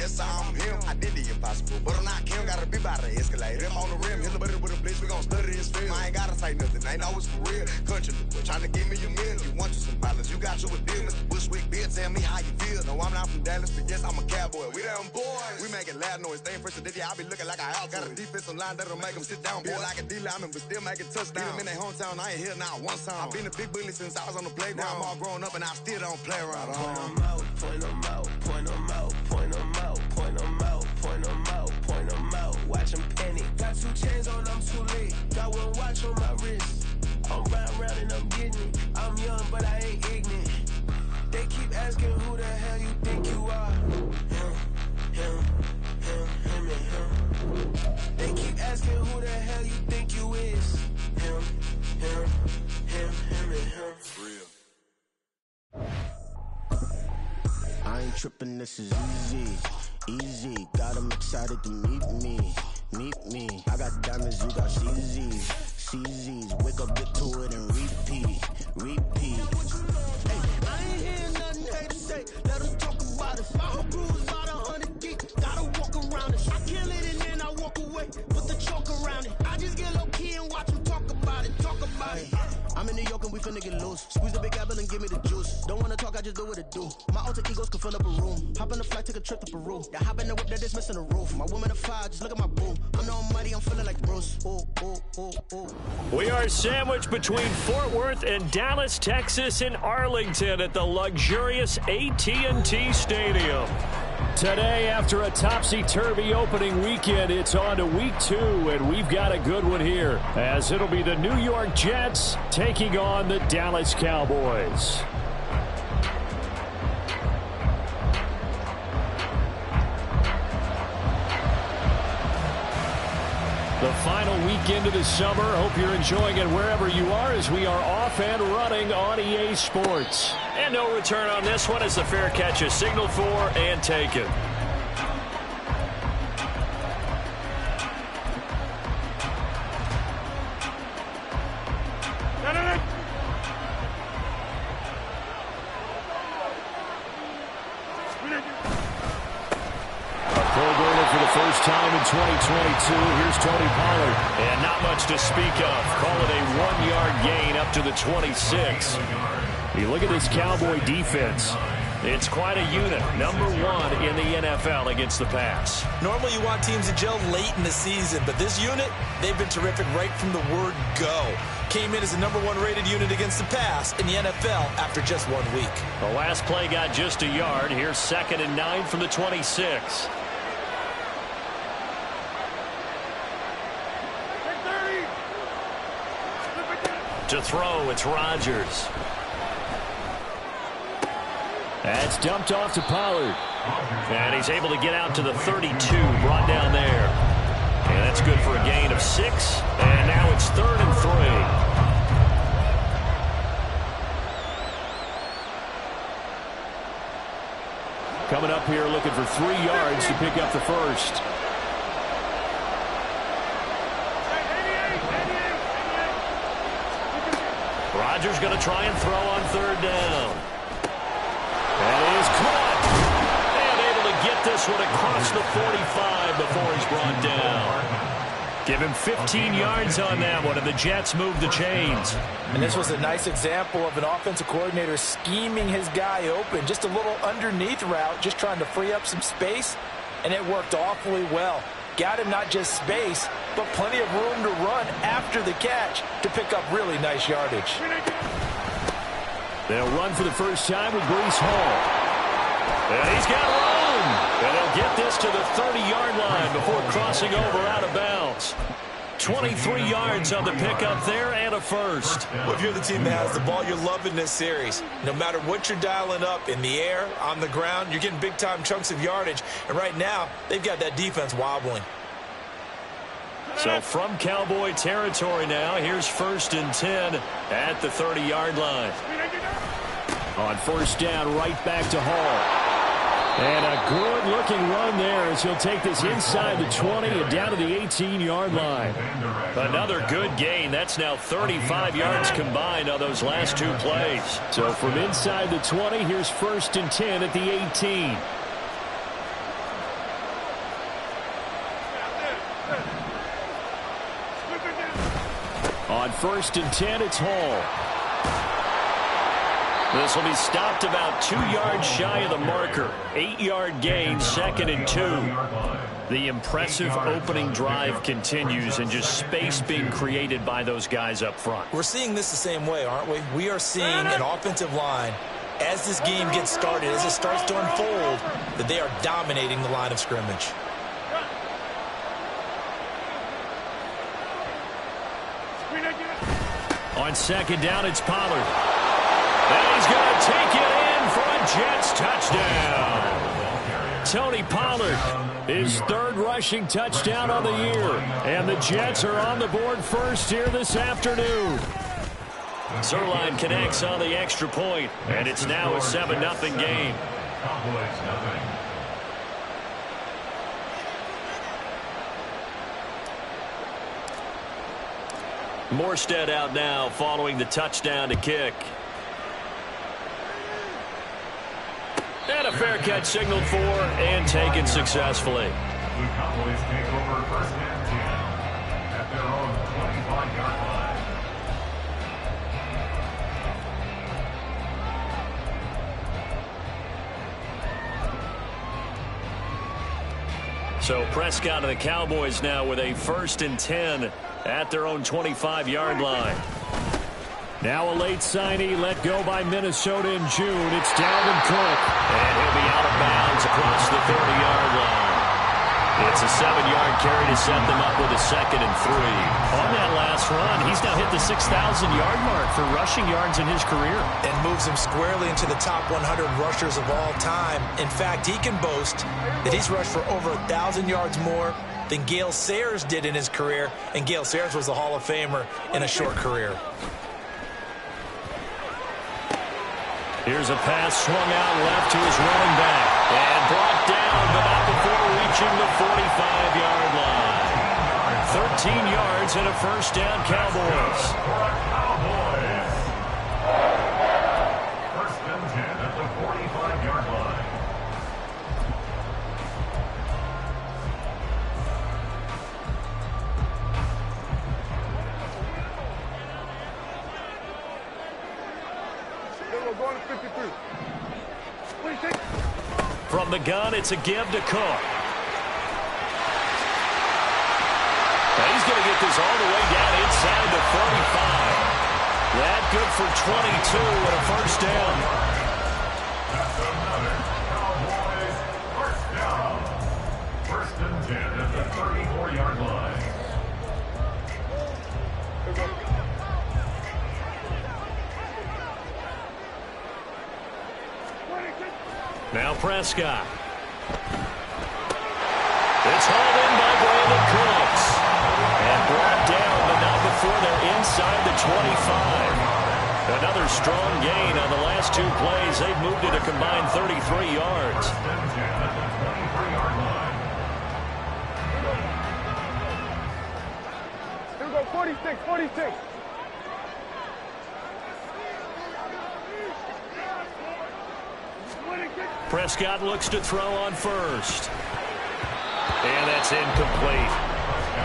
that's how I'm him. I did the impossible, but I'm not Kim. Gotta be by the escalator. Him on the rim, hit the butter with a blitz. We gon' study his film. I ain't gotta say nothing, ain't know it's for real. Country, trying to give me a meal. You want you some violence, you got you a deal. Mr. Bushwick, bitch, tell me how you feel. No, I'm not from Dallas, but yes, I'm a cowboy. We them boys. We making loud noise. Staying fresh to this, I be looking like a house. Got a defensive line that'll make them sit down. Feel like a D-lineman, but still making touchdowns. Beat them in their hometown, I ain't here now one time. I've been a big bully since I was on the playground. Now I'm all grown up and I still don't play around. Point them out, point them out, point them out, point them out, point them out, point them out, point them out. Watch them penny. Got 2 chains on, I'm too late. Got 1 watch on my wrist. I'm round and I'm getting it. I'm young, but I ain't ignorant. They keep asking who the hell you think you are. Him, and him. They keep asking who the hell you think you is. Him, and him. Real. I ain't tripping, this is easy. Got 'em excited to meet me. I got diamonds, you got CZs. Wake up, get to it, and repeat. Hey, I ain't hearing nothing hate to say. Let 'em talk about us. My whole crew is about 100 deep. Gotta walk around it. I kill it and then I walk away. Put the chalk around it. I just get low key and watch 'em talk about it. I'm in New York and we finna get loose. Squeeze the big apple and give me the juice. Don't wanna talk, I just do what it do. My alter egos can fill up a room. Hop on the flight, take a trip to Peru. The hop in the whip that is missing the roof. My woman a fire, just look at my boo. I'm no money, I'm feeling like Bruce. Ooh. We are sandwiched between Fort Worth and Dallas, Texas, and Arlington at the luxurious AT&T Stadium. Today, after a topsy-turvy opening weekend, it's on to week 2, and we've got a good one here, as it'll be the New York Jets taking on the Dallas Cowboys. The final weekend of the summer. Hope you're enjoying it wherever you are as we are off and running on EA Sports. And no return on this one as the fair catch is signaled for and taken. For the first time in 2022, here's Tony Pollard. And not much to speak of. Call it a 1-yard gain up to the 26. You look at this Cowboy defense. It's quite a unit. Number 1 in the NFL against the pass. Normally you want teams to gel late in the season, but this unit, they've been terrific right from the word go. Came in as the number 1 rated unit against the pass in the NFL after just 1 week. The last play got just a yard. Here's 2nd and 9 from the 26. To throw, it's Rodgers. That's dumped off to Pollard. And he's able to get out to the 32, brought down there. And that's good for a gain of 6. And now it's 3rd and 3. Coming up here looking for 3 yards to pick up the first. Rodgers going to try and throw on 3rd down. And he is caught. And able to get this one across the 45 before he's brought down. Give him 15 yards on that one, and the Jets move the chains. And this was a nice example of an offensive coordinator scheming his guy open. Just a little underneath route, just trying to free up some space, and it worked awfully well. Got him not just space, but plenty of room to run after the catch to pick up really nice yardage. They'll run for the first time with Breece Hall. And he's got room. And he'll get this to the 30-yard line before crossing over out of bounds. 23 yards on the pickup there and a first. Well, if you're the team that has the ball, you're loving this series. No matter what you're dialing up, in the air, on the ground, you're getting big-time chunks of yardage. And right now, they've got that defense wobbling. So from Cowboy territory now, here's 1st and 10 at the 30-yard line. On 1st down, right back to Hall. And a good-looking run there as he'll take this inside the 20 and down to the 18-yard line. Another good gain. That's now 35 yards combined on those last 2 plays. So from inside the 20, here's 1st and 10 at the 18. On 1st and 10, it's Hall. This will be stopped about 2 yards shy of the marker. 8-yard gain, 2nd and 2. The impressive opening drive continues, and just space being created by those guys up front. We're seeing this the same way, aren't we? We are seeing an offensive line, as this game gets started, as it starts to unfold, that they are dominating the line of scrimmage. On 2nd down, it's Pollard. And he's going to take it in for a Jets touchdown. Tony Pollard, his 3rd rushing touchdown of the year. And the Jets are on the board first here this afternoon. Zerline connects on the extra point, and it's now a 7-0 game. Morstead out now following the touchdown to kick. And a fair catch signaled for and taken successfully. The Cowboys take over 1st and 10 at their own 25-yard line. So Prescott and the Cowboys now with a 1st and 10 at their own 25-yard line. Now a late signee let go by Minnesota in June. It's Dalvin Cook. And he'll be out of bounds across the 30-yard line. It's a 7-yard carry to set them up with a 2nd and 3. On that last run, he's now hit the 6,000-yard mark for rushing yards in his career. And moves him squarely into the top 100 rushers of all time. In fact, he can boast that he's rushed for over 1,000 yards more than Gale Sayers did in his career. And Gale Sayers was a Hall of Famer in a short career. Here's a pass swung out left to his running back. And brought down, but not before reaching the 45-yard line. 13 yards and a 1st down, Cowboys. 1st and 10 at the 45-yard line. From the gun, it's a give to Cook. And he's going to get this all the way down inside the 45. That good for 22 and a 1st down. That's another Cowboys 1st down. 1st and 10 at the 34-yard line. Now Prescott. It's hauled in by Brandon Cooks. And brought down, but not before they're inside the 25. Another strong gain on the last 2 plays. They've moved it a combined 33 yards. 1st and 10 at the 23-yard line. Here we go, 46, 46. Prescott looks to throw on 1st. And that's incomplete.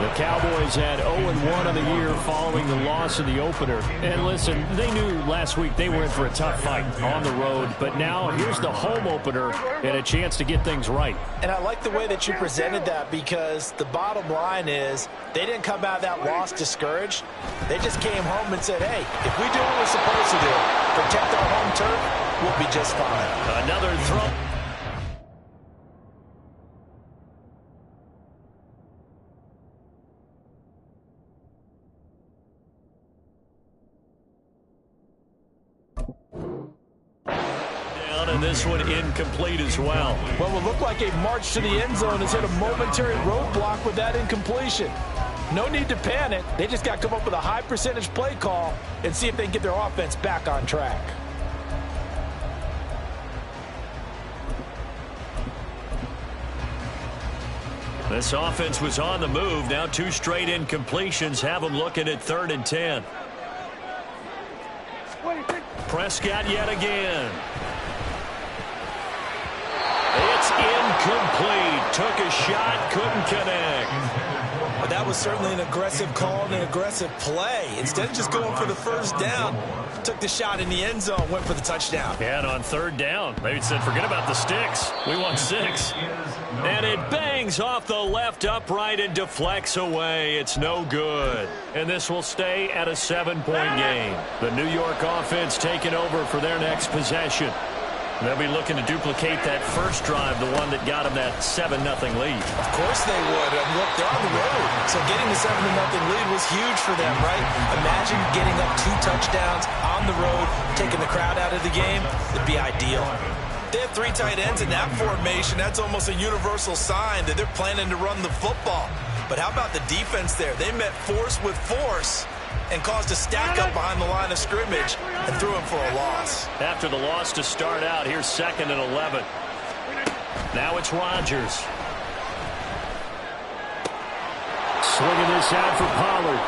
The Cowboys had 0-1 on the year following the loss in the opener. And listen, they knew last week they were in for a tough fight on the road. But now here's the home opener and a chance to get things right. And I like the way that you presented that, because the bottom line is they didn't come out of that loss discouraged. They just came home and said, hey, if we do what we're supposed to do, protect our home turf, we'll be just fine. Another throw. And this one incomplete as well. Well, it looked like a march to the end zone has hit a momentary roadblock with that incompletion. No need to panic. They just got to come up with a high percentage play call and see if they can get their offense back on track. This offense was on the move. Now 2 straight incompletions have them looking at 3rd and 10. Prescott yet again. It's incomplete. Took a shot, couldn't connect. But that was was certainly an aggressive call and an aggressive play. Instead of just going for the first down, took the shot in the end zone, went for the touchdown. Yeah, and on third down, they said, forget about the sticks. We want 6. And it bangs off the left upright and deflects away. It's no good. And this will stay at a 7-point game. The New York offense taking over for their next possession. They'll be looking to duplicate that first drive, the one that got them that 7-0 lead. Of course they would. Look, they're on the road, so getting the 7-0 lead was huge for them, right? Imagine getting up 2 touchdowns on the road, taking the crowd out of the game. It'd be ideal. They have 3 tight ends in that formation. That's almost a universal sign that they're planning to run the football. But how about the defense there? They met force with force and caused a stack up behind the line of scrimmage and threw him for a loss. After the loss to start out, here's 2nd and 11. Now it's Rodgers. Swinging this out for Pollard.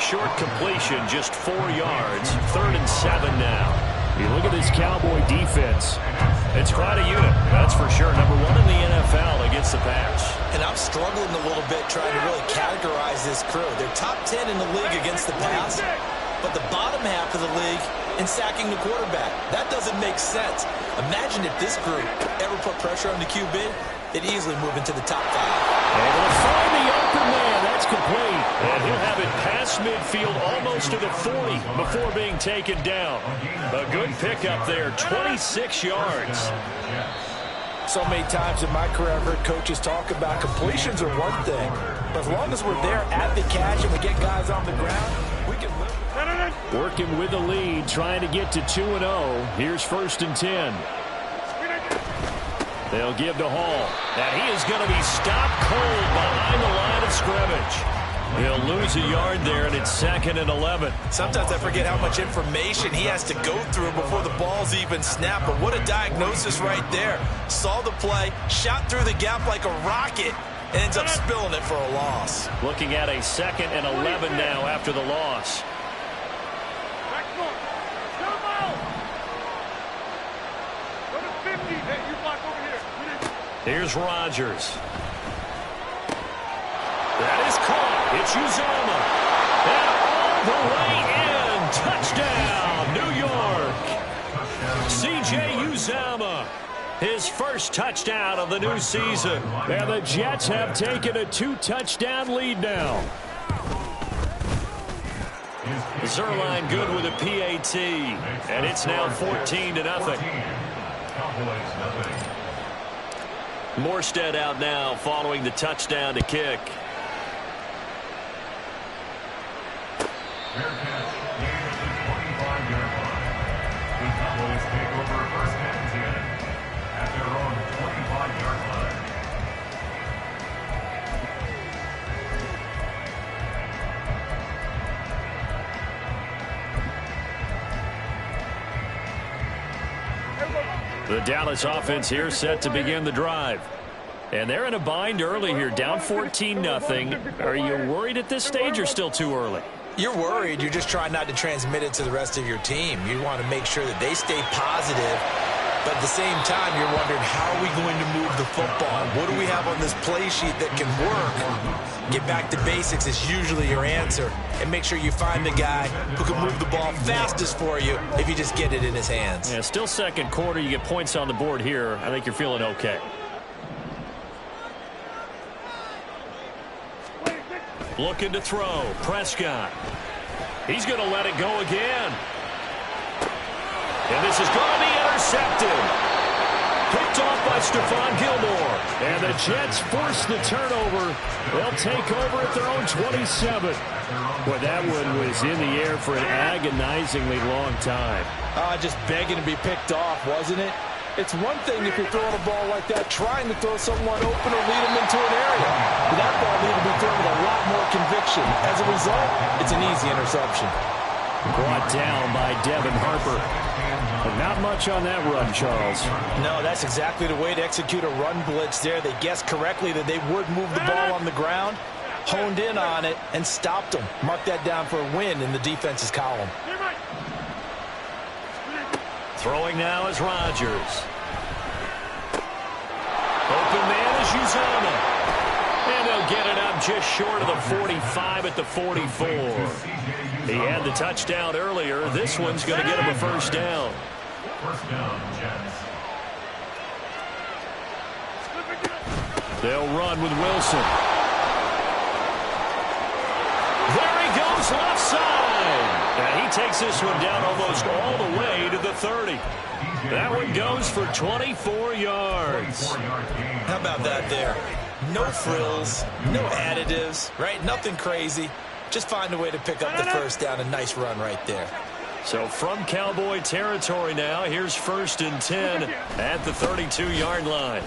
Short completion, just 4 yards. 3rd and 7 now. You look at this Cowboy defense. It's quite a unit, that's for sure. Number 1 in the NFL against the pass. And I'm struggling a little bit trying to really categorize this crew. They're top 10 in the league against the pass, but the bottom half of the league in sacking the quarterback. That doesn't make sense. Imagine if this group ever put pressure on the QB, they'd easily move into the top 5. Able to find the open man. That's complete. And he'll have it past midfield almost to the 40 before being taken down. A good pickup there, 26 yards. So many times in my career I've heard coaches talk about completions are one thing, but as long as we're there at the catch and we get guys on the ground, we can live. Working with the lead, trying to get to 2-0. Here's 1st and 10. They'll give to Hall. And he is going to be stopped cold behind the line of scrimmage. He'll lose a yard there, and it's 2nd and 11. Sometimes I forget how much information he has to go through before the ball's even snapped. But what a diagnosis right there. Saw the play, shot through the gap like a rocket, and ends up spilling it for a loss. Looking at a 2nd and 11 now after the loss. Here's Rodgers. That is caught. It's Uzomah. And all the way in. Touchdown, New York. C.J. Uzomah. His first touchdown of the new season. And the Jets have taken a 2-touchdown lead now. Zerline good with a PAT. And it's now 14-0. Morstead out now following the touchdown to kick. Fair catch, gain at the 25-yard line. The Cowboys take over 1st and 10 at their own 25-yard line. The Dallas offense here set to begin the drive. And they're in a bind early here, down 14-0. Are you worried at this stage or still too early? You're worried. You're just trying not to transmit it to the rest of your team. You want to make sure that they stay positive. But at the same time, you're wondering, how are we going to move the football? What do we have on this play sheet that can work? Get back to basics is usually your answer. And make sure you find the guy who can move the ball fastest for you if you just get it in his hands. Yeah, still 2nd quarter. You get points on the board here. I think you're feeling okay. Looking to throw. Prescott. He's going to let it go again. And this is going to be intercepted. Picked off by Stephon Gilmore. And the Jets force the turnover. They'll take over at their own 27. Boy, that one was in the air for an agonizingly long time. Just begging to be picked off, wasn't it? It's one thing if you're throwing a ball like that, trying to throw someone open or lead them into an area. But that ball needed to be thrown with a lot more conviction. As a result, it's an easy interception. Brought down by Devin Harper. But not much on that run, Charles. No, that's exactly the way to execute a run blitz there. They guessed correctly that they would move the ball on the ground, honed in on it, and stopped them. Mark that down for a win in the defense's column. Throwing now is Rodgers. Open man is Uzomah. And he'll get it out just short of the 45 at the 44. He had the touchdown earlier. This one's going to get him a first down. First down, Jets. They'll run with Wilson. There he goes, left side. And he takes this one down almost all the way to the 30. That one goes for 24 yards. How about that there? No frills, no additives, right? Nothing crazy. Just find a way to pick up the first down. A nice run right there. So from Cowboy territory now, here's 1st and 10 at the 32-yard line.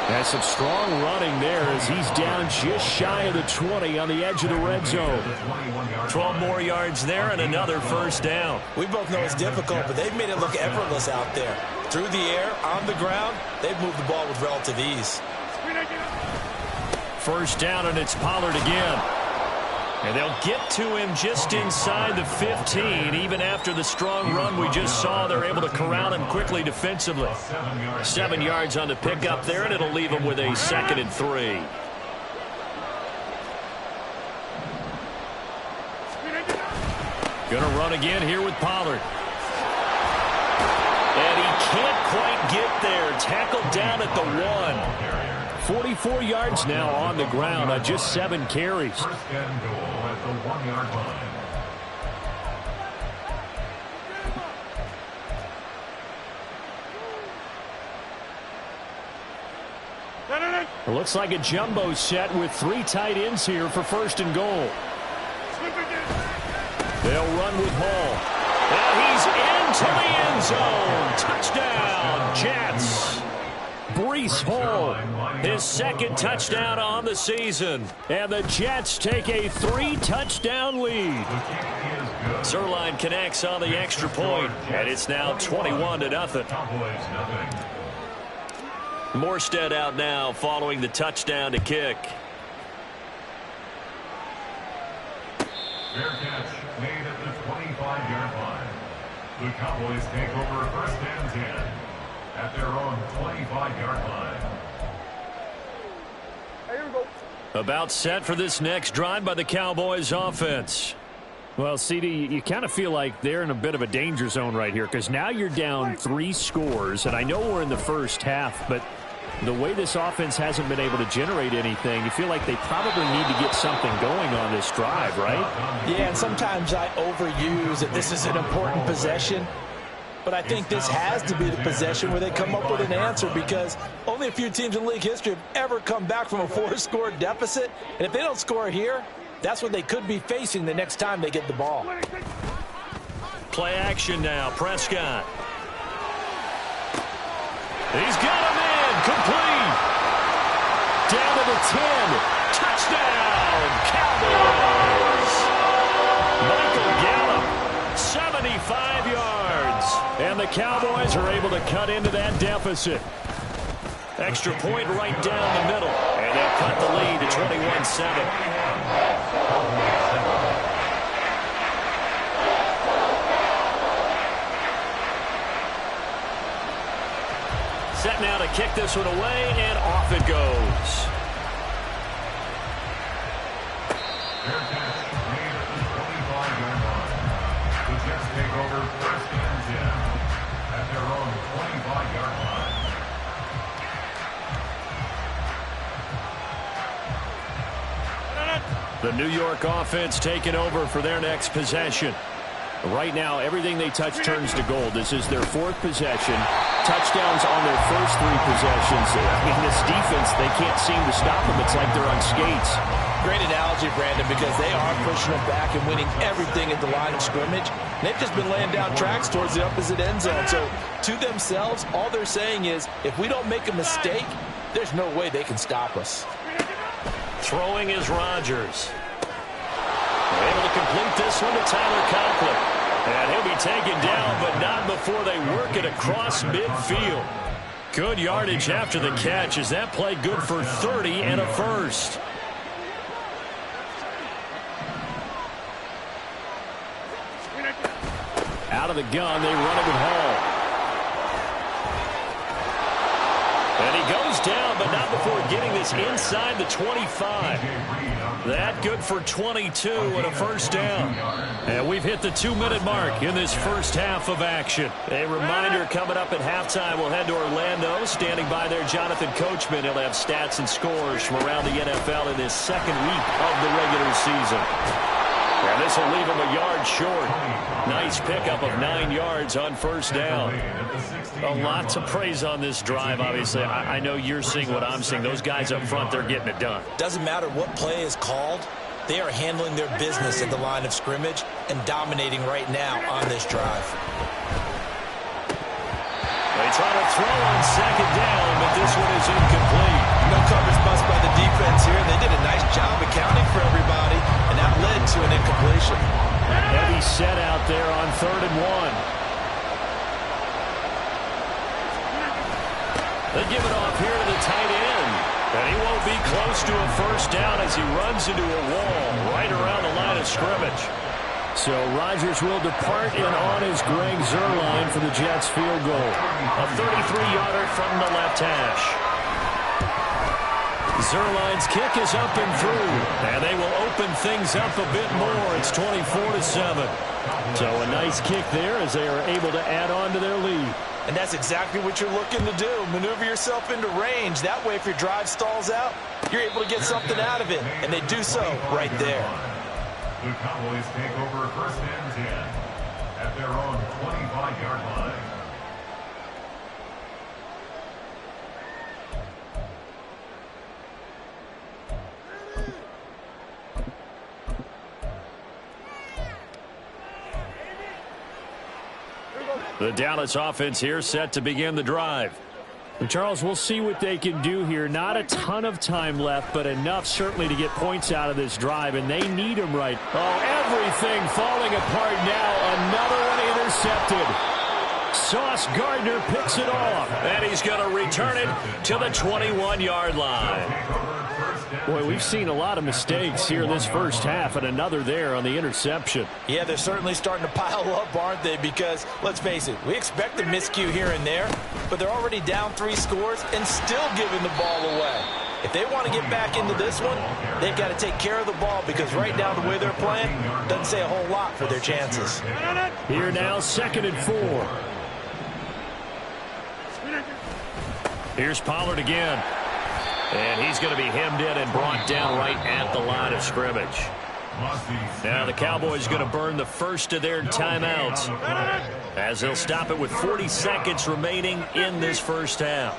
Has some strong running there as he's down just shy of the 20 on the edge of the red zone. 12 more yards there and another first down. We both know it's difficult, but they've made it look effortless out there. Through the air, on the ground, they've moved the ball with relative ease. First down, and it's Pollard again. And they'll get to him just inside the 15. Even after the strong run we just saw, they're able to corral him quickly defensively. 7 yards on the pickup there, and it'll leave him with a 2nd and 3. Gonna run again here with Pollard. And he can't quite get there. Tackled down at the 1. 44 yards now on the ground on just 7 carries. First and goal at the 1-yard line. It looks like a jumbo set with 3 tight ends here for 1st and goal. They'll run with Hall. And he's into the end zone. Touchdown, Jets. Breece Hall, his 2nd touchdown on the season. And the Jets take a 3-touchdown lead. Zerline connects on the extra point, and it's now 21-0. Morstead out now following the touchdown to kick. Fair catch made at the 25-yard line. The Cowboys take over 1st and 10 at their own 25-yard line. Hey, here we go. About set for this next drive by the Cowboys offense. Well, CD, you kind of feel like they're in a bit of a danger zone right here because now you're down 3 scores, and I know we're in the first half, but the way this offense hasn't been able to generate anything, you feel like they probably need to get something going on this drive, right? Yeah, and sometimes I overuse that this is an important possession. But I think this has to be the possession where they come up with an answer because only a few teams in league history have ever come back from a 4-score deficit. And if they don't score here, that's what they could be facing the next time they get the ball. Play action now. Prescott. He's got him in. Complete. Down to the 10. Touchdown, Cowboys. Michael Gallup, 75 yards. And the Cowboys are able to cut into that deficit. Extra point right down the middle. And they'll cut the lead to 21-7. Set now to kick this one away, and off it goes. Fair catch made at the 25-yard line. The Jets take over 1st and 10 at their own 25-yard line. The New York offense taking over for their next possession. Right now, everything they touch turns to gold. This is their 4th possession. Touchdowns on their first 3 possessions. I mean, this defense, they can't seem to stop them. It's like they're on skates. Great analogy, Brandon, because they are pushing them back and winning everything at the line of scrimmage. They've just been laying down tracks towards the opposite end zone. So, to themselves, all they're saying is, if we don't make a mistake, there's no way they can stop us. Throwing is Rodgers. They're able to complete this one to Tyler Conklin. And he'll be taken down, but not before they work it across midfield. Good yardage after the catch as that play good for 30 and a first. Out of the gun, they run it with Hall. And he goes down, but not before getting this inside the 25. That good for 22 and a first down. And we've hit the 2-minute mark in this first half of action. A reminder coming up at halftime, we'll head to Orlando. Standing by there, Jonathan Coachman. He'll have stats and scores from around the NFL in this second week of the regular season. And this will leave him a yard short. Nice pickup of 9 yards on first down. A lot to praise on this drive, obviously. I know you're seeing what I'm seeing. Those guys up front, they're getting it done. Doesn't matter what play is called. They are handling their business at the line of scrimmage and dominating right now on this drive. They try to throw on second down, but this one is incomplete. No coverage bust by the defense here. They did a nice job accounting for everybody, and that led to an incompletion. Heavy set out there on 3rd and 1. They give it off here to the tight end. And he won't be close to a first down as he runs into a wall right around the line of scrimmage. So Rodgers will depart, and on is Greg Zuerlein for the Jets field goal. A 33-yarder from the left hash. Zuerlein's kick is up and through, and they will open things up a bit more. It's 24-7. So a nice kick there as they are able to add on to their lead. And that's exactly what you're looking to do. Maneuver yourself into range. That way, if your drive stalls out, you're able to get something out of it. And they do so right there. The Cowboys take over first and 10 at their own 25-yard line. The Dallas offense here set to begin the drive. And Charles, we'll see what they can do here. Not a ton of time left, but enough certainly to get points out of this drive, and they need them right. Oh, everything falling apart now. Another one intercepted. Sauce Gardner picks it off, and he's going to return it to the 21-yard line. Boy, we've seen a lot of mistakes here in this first half, and another there on the interception. Yeah, they're certainly starting to pile up, aren't they? Because, let's face it, we expect a miscue here and there, but they're already down 3 scores and still giving the ball away. If they want to get back into this one, they've got to take care of the ball, because right now the way they're playing doesn't say a whole lot for their chances. Here now, 2nd and 4. Here's Pollard again. And he's going to be hemmed in and brought down right at the line of scrimmage. Now the Cowboys going to burn the first of their timeouts as they'll stop it with 40 seconds remaining in this first half.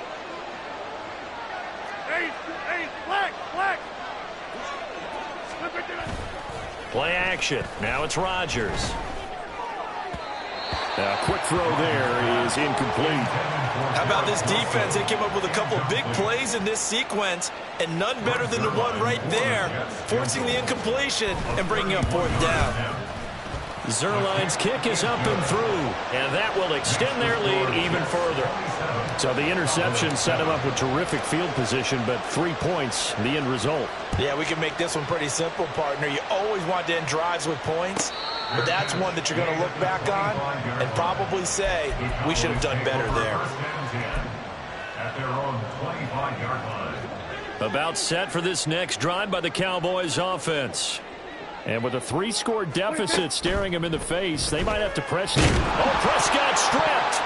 Play action. Now it's Rodgers. A quick throw there is incomplete. How about this defense? They came up with a couple big plays in this sequence, and none better than the one right there, forcing the incompletion and bringing up 4th down. Zuerlein's kick is up and through, and that will extend their lead even further. So the interception set him up with terrific field position, but 3 points, the end result. Yeah, we can make this one pretty simple, partner. You always want to end drives with points, but that's one that you're going to look back on and probably say, we should have done better there. At their own 25-yard line. About set for this next drive by the Cowboys offense. And with a 3-score deficit staring him in the face, they might have to press here. Oh, Prescott stripped.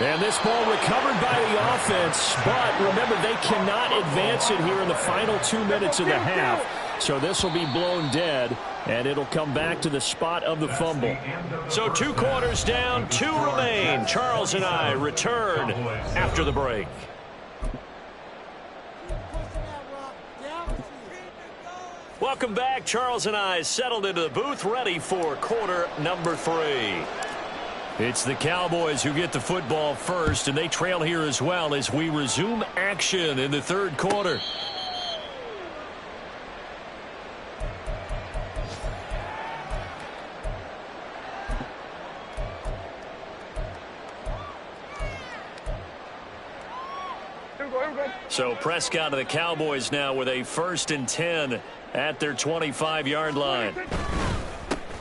And this ball recovered by the offense, but remember, they cannot advance it here in the final 2 minutes of the half. So this will be blown dead, and it'll come back to the spot of the fumble. So 2 quarters down, 2 remain. Charles and I return after the break. Welcome back. Charles and I settled into the booth, ready for quarter number 3. It's the Cowboys who get the football first, and they trail here as well as we resume action in the 3rd quarter. So Prescott of the Cowboys now with a 1st and 10 at their 25-yard line.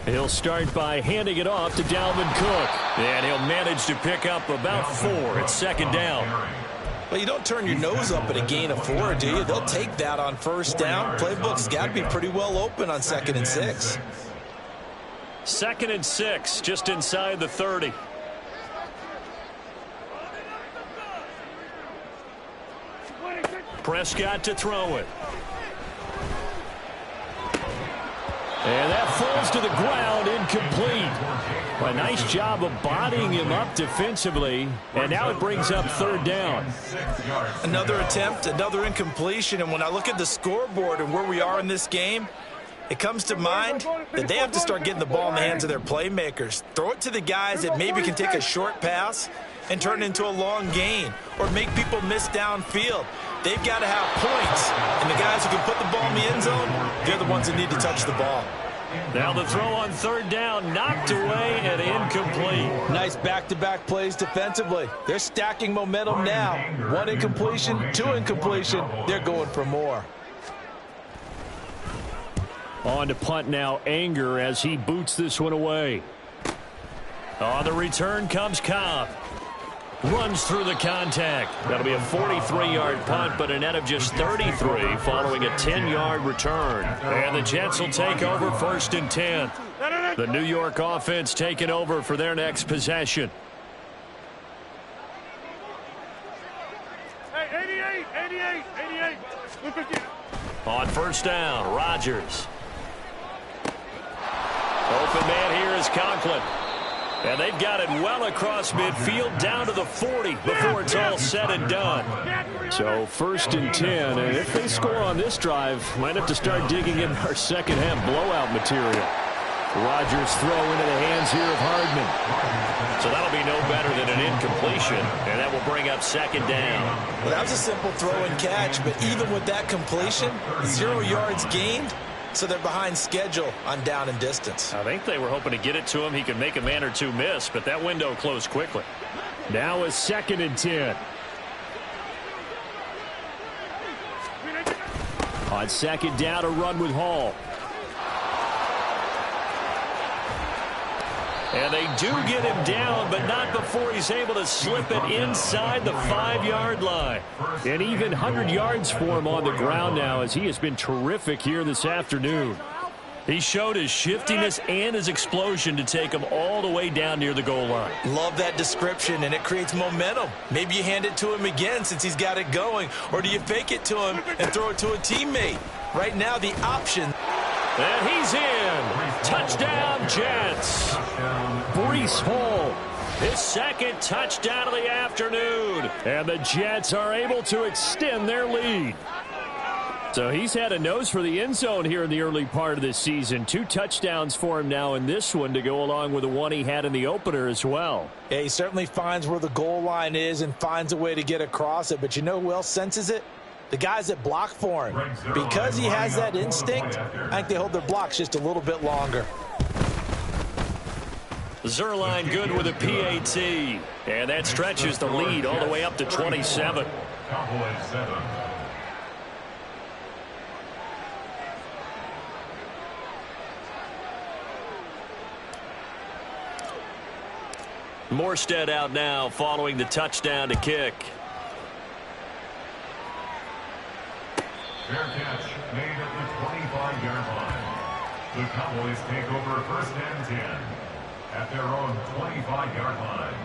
He'll start by handing it off to Dalvin Cook. And he'll manage to pick up about 4 at 2nd down. Well, you don't turn your nose up at a gain of 4, do you? They'll take that on first down. Playbook's got to be pretty well open on 2nd and 6. 2nd and 6, just inside the 30. Prescott to throw it. And that falls to the ground, incomplete. A nice job of bodying him up defensively, and now it brings up 3rd down. Another attempt, another incompletion, and when I look at the scoreboard and where we are in this game, it comes to mind that they have to start getting the ball in the hands of their playmakers. Throw it to the guys that maybe can take a short pass and turn it into a long gain or make people miss downfield. They've got to have points, and the guys who can put the ball in the end zone, they're the ones that need to touch the ball. Now the throw on 3rd down, knocked away and incomplete. Nice back-to-back plays defensively. They're stacking momentum now. 1 incompletion, 2 incompletion. They're going for more. On to punt now, Anger, as he boots this one away. On the return comes Cobb. Runs through the contact. That'll be a 43-yard punt, but a net of just 33 following a 10-yard return. And the Jets will take over 1st and 10. The New York offense taking over for their next possession. Hey, 88. On 1st down, Rodgers. Open man here is Conklin. And they've got it well across midfield down to the 40 before it's all said and done. So 1st and 10, and if they score on this drive, might have to start digging in our second half blowout material. Rodgers throw into the hands here of Hardman. So that'll be no better than an incompletion, and that will bring up 2nd down. Well, that was a simple throw and catch, but even with that completion, 0 yards gained. So they're behind schedule on down and distance. I think they were hoping to get it to him. He could make a man or two miss, but that window closed quickly. Now is 2nd and 10. On 2nd down, a run with Hall. And they do get him down, but not before he's able to slip it inside the 5-yard line. And even 100 yards for him on the ground now, as he has been terrific here this afternoon. He showed his shiftiness and his explosion to take him all the way down near the goal line. Love that description, and it creates momentum. Maybe you hand it to him again since he's got it going, or do you fake it to him and throw it to a teammate? Right now, the option. And he's in. Touchdown, Jets. Breece Hall, his 2nd touchdown of the afternoon. And the Jets are able to extend their lead. So he's had a nose for the end zone here in the early part of this season. 2 touchdowns for him now in this one to go along with the one he had in the opener as well. Yeah, he certainly finds where the goal line is and finds a way to get across it. But you know who else senses it? The guys that block for him. Because he has that instinct, I think they hold their blocks just a little bit longer. Zerline good with a PAT. And that stretches the lead all the way up to 27. Cowboys 7. Morstead out now following the touchdown to kick. Fair catch made at the 25-yard line. The Cowboys take over 1st and 10 at their own 25-yard line.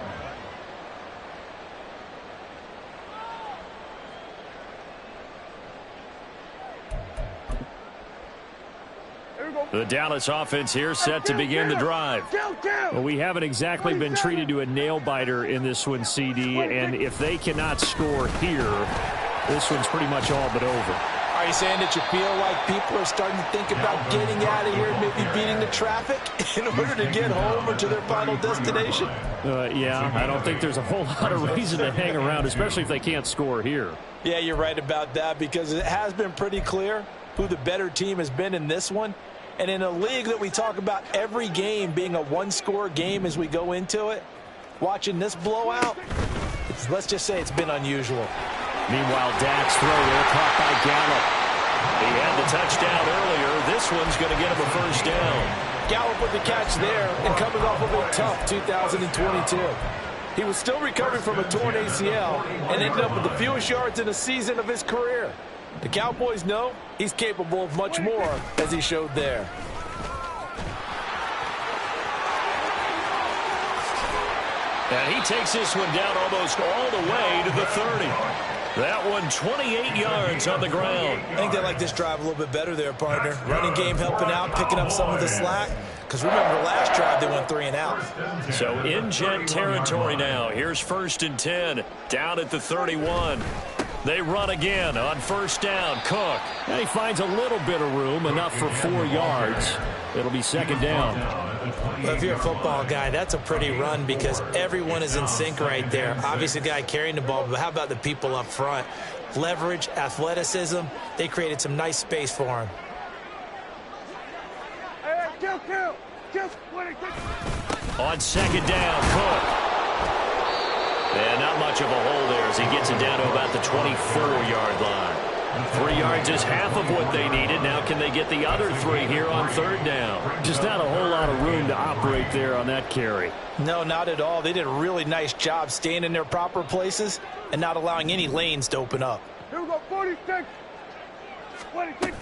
The Dallas offense here set to begin the drive. Well, we haven't exactly been treated to a nail-biter in this one, CD, and if they cannot score here, this one's pretty much all but over. Are you saying that you feel like people are starting to think about getting out of here and maybe beating the traffic in order to get home or to their final destination? Yeah, I don't think there's a whole lot of reason to hang around, especially if they can't score here. Yeah, you're right about that, because it has been pretty clear who the better team has been in this one. And in a league that we talk about every game being a one-score game as we go into it, watching this blowout, let's just say it's been unusual. Meanwhile, Dak's throw there caught by Gallup. He had the touchdown earlier. This one's going to get him a 1st down. Gallup with the catch there and coming off of a tough 2022. He was still recovering from a torn ACL and ended up with the fewest yards in a season of his career. The Cowboys know he's capable of much more, as he showed there. And he takes this one down almost all the way to the 30. That one 28 yards on the ground. I think they like this drive a little bit better there, partner. Running game helping out, picking up some of the slack. Because remember, last drive they went 3 and out. So in jet territory now. Here's 1st and 10. Down at the 31. They run again on 1st down. Cook. And he finds a little bit of room, enough for 4 yards. It'll be 2nd down. Well, if you're a football guy, that's a pretty run because everyone is in sync right there. Obviously, the guy carrying the ball, but how about the people up front? Leverage, athleticism, they created some nice space for him. On 2nd down, Cook. And not much of a hole there as he gets it down to about the 24-yard line. 3 yards is half of what they needed. Now can they get the other 3 here on 3rd down? Just not a whole lot of room to operate there on that carry. No, not at all. They did a really nice job staying in their proper places and not allowing any lanes to open up. Here we go, 46. 26.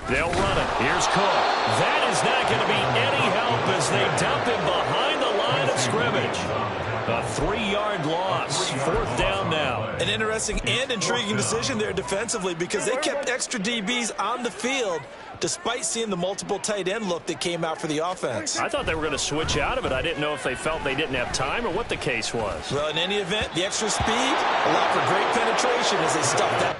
They'll run it. Here's Cook. That is not going to be any help as they dump him behind the line of scrimmage. A 3-yard loss. 4th down now. An interesting and intriguing decision there defensively because they kept extra DBs on the field despite seeing the multiple tight end look that came out for the offense. I thought they were going to switch out of it. I didn't know if they felt they didn't have time or what the case was. Well, in any event, the extra speed allowed for great penetration as they stuffed that.